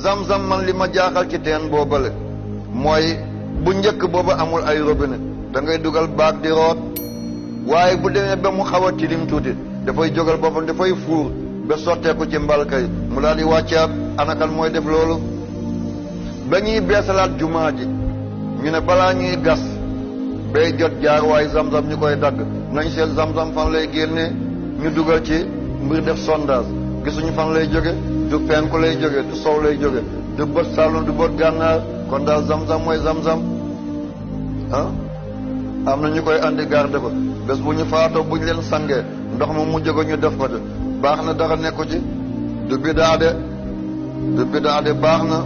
zam-zam man li ma jaaxal ci teen boobale mooy bu njëkk booba amul ay robinet da ngay dugal baag di root waaye bu demee ba mu xaw a tilim tuuti dafay jógal boppam dafay fuur ba sotteeku ci mbalka yi mu daal di wàccaat anakan mooy def loolu ba ñuy beesalaat jumaa ji ñu ne balaa ñuy gas bay jot jaar waaye zam-zam ñu koy dagg nañ seet zam-zam fan lay génnee ñu dugal ci mbir def sondage gisuñu fan lay jóge du penku lay jóge du sow lay jóge du bët saalum du bët gànnaar kon daal zam-zam mooy zam-zam ah am na ñu koy andi garde ko bés bu ñu faatoo bu ñu leen sangee ndox mu mujj ko ñu def ko de baax na dara nekku ci du bidaa de baax na